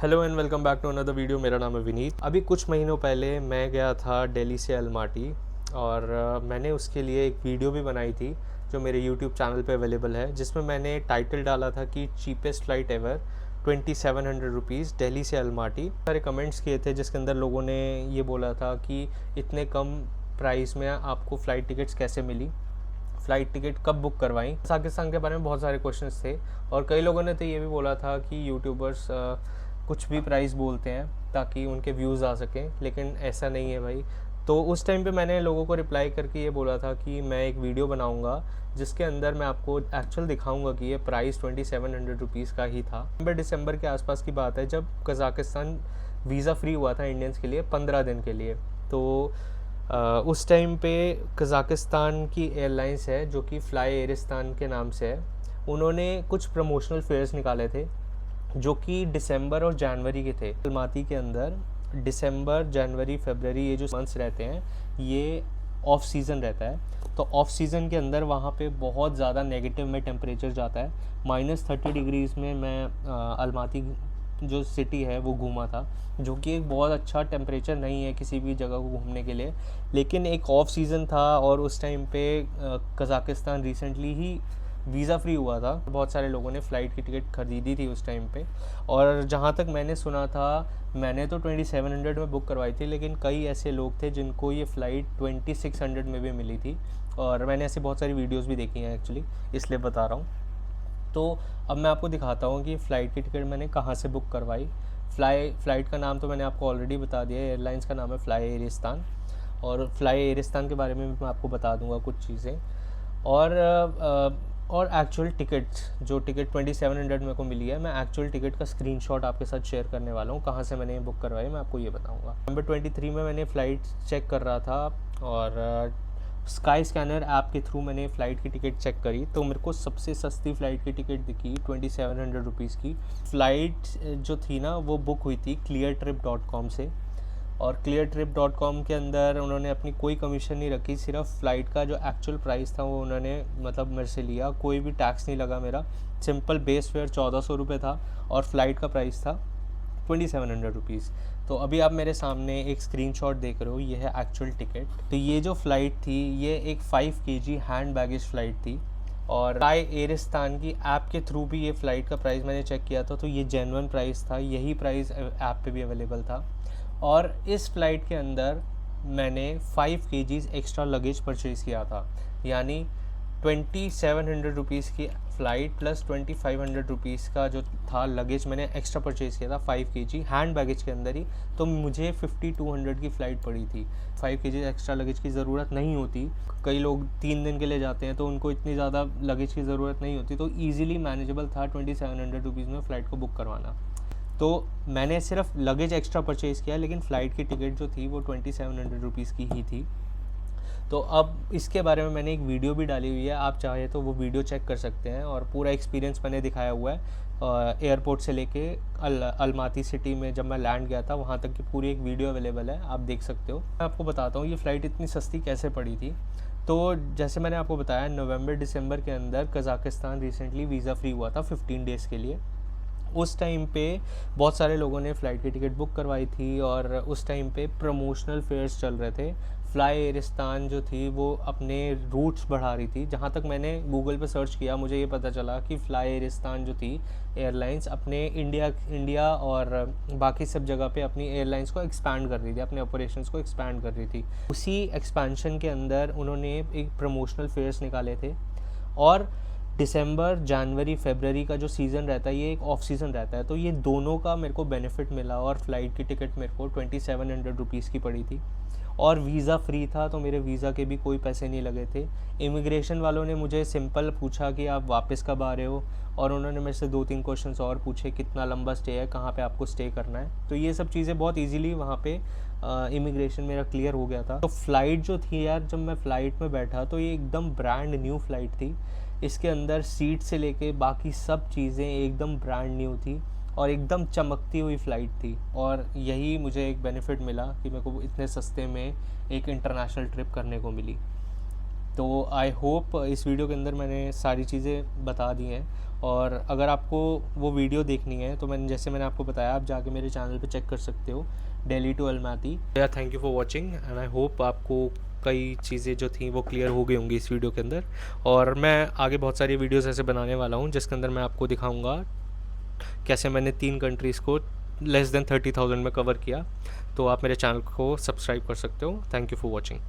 Hello and welcome back to another video. मेरा नाम है विनीत। अभी कुछ महीनों पहले मैं गया था दिल्ली से अलमाटी और मैंने उसके लिए एक वीडियो भी बनाई थी जो मेरे यूट्यूब चैनल पे अवेलेबल है, जिसमें मैंने टाइटल डाला था कि cheapest flight ever 2700 rupees Delhi से अलमाटी। सारे कमेंट्स किए थे जिसके अंदर लोगों ने ये बोला था कि इतने कम प्राइस में आपको फ़्लाइट टिकट्स कैसे मिली, फ़्लाइट टिकट कब बुक करवाई। पाकिस्तान के बारे में बहुत सारे क्वेश्चंस थे और कई लोगों ने तो ये भी बोला था कि यूट्यूबर्स कुछ भी प्राइस बोलते हैं ताकि उनके व्यूज़ आ सकें, लेकिन ऐसा नहीं है भाई। तो उस टाइम पे मैंने लोगों को रिप्लाई करके ये बोला था कि मैं एक वीडियो बनाऊंगा जिसके अंदर मैं आपको एक्चुअल दिखाऊंगा कि ये प्राइस 2700 रुपीज़ का ही था। दिसंबर के आसपास की बात है जब कज़ाकिस्तान वीज़ा फ्री हुआ था इंडियंस के लिए 15 दिन के लिए। तो उस टाइम पे कज़ाकिस्तान की एयरलाइंस है जो कि फ्लाई एयरिस्तान के नाम से है, उन्होंने कुछ प्रमोशनल फेयर्स निकाले थे जो कि दिसंबर और जनवरी के थे। अलमाती के अंदर दिसंबर, जनवरी, फरवरी ये जो मंथ्स रहते हैं ये ऑफ सीज़न रहता है। तो ऑफ सीज़न के अंदर वहाँ पे बहुत ज़्यादा नेगेटिव में टेम्परेचर जाता है। -30 डिग्रीज़ में मैं अलमाती जो सिटी है वो घूमा था, जो कि एक बहुत अच्छा टेम्परेचर नहीं है किसी भी जगह को घूमने के लिए। लेकिन एक ऑफ सीज़न था और उस टाइम पे कज़ाकिस्तान रिसेंटली ही वीज़ा फ्री हुआ था। बहुत सारे लोगों ने फ़्लाइट की टिकट ख़रीदी थी उस टाइम पे, और जहाँ तक मैंने सुना था, मैंने तो 2700 में बुक करवाई थी, लेकिन कई ऐसे लोग थे जिनको ये फ़्लाइट 2600 में भी मिली थी। और मैंने ऐसी बहुत सारी वीडियोस भी देखी हैं एक्चुअली, इसलिए बता रहा हूँ। तो अब मैं आपको दिखाता हूँ कि फ़्लाइट की टिकट मैंने कहाँ से बुक करवाई। फ़्लाइट का नाम तो मैंने आपको ऑलरेडी बता दिया है, एयरलाइंस का नाम है फ्लाई एयरिस्तान। और फ्लाई एयरिस्तान के बारे में भी मैं आपको बता दूँगा कुछ चीज़ें। और एक्चुअल टिकट्स, जो टिकट 2700 मेरे को मिली है, मैं एक्चुअल टिकट का स्क्रीनशॉट आपके साथ शेयर करने वाला हूँ। कहाँ से मैंने ये बुक करवाई मैं आपको ये बताऊँगा। नंबर 23 में मैंने फ़्लाइट चेक कर रहा था और स्काई स्कैनर ऐप के थ्रू मैंने फ़्लाइट की टिकट चेक करी, तो मेरे को सबसे सस्ती फ़्लाइट की टिकट दिखी 2700 रुपीज़ की। फ़्लाइट जो थी ना वो बुक हुई थी cleartrip.com से। और cleartrip.com के अंदर उन्होंने अपनी कोई कमीशन नहीं रखी, सिर्फ फ़्लाइट का जो एक्चुअल प्राइस था वो उन्होंने मेरे से लिया। कोई भी टैक्स नहीं लगा मेरा। सिंपल बेस फेयर 1400 रुपये था और फ़्लाइट का प्राइस था 2700 रुपीज़। तो अभी आप मेरे सामने एक स्क्रीनशॉट देख रहे हो, ये है एक्चुअल टिकट। तो ये जो फ़्लाइट थी ये एक 5 kg हैंड बैगेज फ़्लाइट थी। और फ्लाई एयरिस्तान की ऐप के थ्रू भी ये फ़्लाइट का प्राइस मैंने चेक किया था, तो ये जेन्युइन प्राइस था, यही प्राइस ऐप पे भी अवेलेबल था। और इस फ़्लाइट के अंदर मैंने 5 kg एक्स्ट्रा लगेज परचेज़ किया था, यानी 2700 रुपीज़ की फ़्लाइट प्लस 2500 रुपीज़ का जो था लगेज मैंने एक्स्ट्रा परचेज़ किया था 5 kg हैंड बैगेज के अंदर ही। तो मुझे 5200 की फ़्लाइट पड़ी थी। 5 kg एक्स्ट्रा लगेज की ज़रूरत नहीं होती। कई लोग 3 दिन के लिए जाते हैं तो उनको इतनी ज़्यादा लगेज की ज़रूरत नहीं होती, तो ईज़िली मैनेजेबल था 2700 रुपीज़ में फ़्लाइट को बुक करवाना। तो मैंने सिर्फ लगेज एक्स्ट्रा परचेज़ किया, लेकिन फ़्लाइट की टिकट जो थी वो 2700 रुपीज़ की ही थी। तो अब इसके बारे में मैंने एक वीडियो भी डाली हुई है, आप चाहे तो वो वीडियो चेक कर सकते हैं। और पूरा एक्सपीरियंस मैंने दिखाया हुआ है एयरपोर्ट से लेके अलमाती सिटी में जब मैं लैंड गया था वहाँ तक की पूरी एक वीडियो अवेलेबल है, आप देख सकते हो। मैं आपको बताता हूँ ये फ़्लाइट इतनी सस्ती कैसे पड़ी थी। तो जैसे मैंने आपको बताया, नवंबर दिसंबर के अंदर कज़ाकिस्तान रिसेंटली वीज़ा फ्री हुआ था 15 डेज़ के लिए। उस टाइम पे बहुत सारे लोगों ने फ़्लाइट की टिकट बुक करवाई थी और उस टाइम पे प्रमोशनल फेयर्स चल रहे थे। फ्लाई एयरिस्तान जो थी वो अपने रूट्स बढ़ा रही थी। जहाँ तक मैंने गूगल पे सर्च किया मुझे ये पता चला कि फ्लाई एयरिस्तान जो थी एयरलाइंस अपने इंडिया और बाकी सब जगह पे अपनी एयरलाइंस को एक्सपैंड कर रही थी, अपने ऑपरेशंस को एक्सपैंड कर रही थी। उसी एक्सपेंशन के अंदर उन्होंने एक प्रमोशनल फेयर्स निकाले थे। और दिसंबर, जनवरी, फरवरी का जो सीज़न रहता है ये एक ऑफ सीज़न रहता है, तो ये दोनों का मेरे को बेनिफिट मिला। और फ़्लाइट की टिकट मेरे को 2700 रुपीज़ की पड़ी थी और वीज़ा फ्री था, तो मेरे वीज़ा के भी कोई पैसे नहीं लगे थे। इमिग्रेशन वालों ने मुझे सिंपल पूछा कि आप वापस कब आ रहे हो, और उन्होंने मेरे से 2-3 क्वेश्चंस और पूछे, कितना लंबा स्टे है, कहाँ पे आपको स्टे करना है। तो ये सब चीज़ें बहुत ईजीली वहाँ पे इमिग्रेशन मेरा क्लियर हो गया था। तो फ़्लाइट जो थी यार, जब मैं फ़्लाइट में बैठा तो ये एकदम ब्रांड न्यू फ़्लाइट थी। इसके अंदर सीट से लेके बाकी सब चीज़ें एकदम ब्रांड न्यू थी और एकदम चमकती हुई फ़्लाइट थी। और यही मुझे एक बेनिफिट मिला कि मेरे को इतने सस्ते में एक इंटरनेशनल ट्रिप करने को मिली। तो आई होप इस वीडियो के अंदर मैंने सारी चीज़ें बता दी हैं, और अगर आपको वो वीडियो देखनी है तो मैंने आपको बताया, आप जाके मेरे चैनल पे चेक कर सकते हो, दिल्ली टू अलमाती। या thank you for watching and I hope आपको कई चीज़ें जो थी वो क्लियर हो गई होंगी इस वीडियो के अंदर। और मैं आगे बहुत सारी वीडियोस ऐसे बनाने वाला हूँ जिसके अंदर मैं आपको दिखाऊंगा कैसे मैंने 3 कंट्रीज़ को लेस देन 30,000 में कवर किया। तो आप मेरे चैनल को सब्सक्राइब कर सकते हो। Thank you for watching.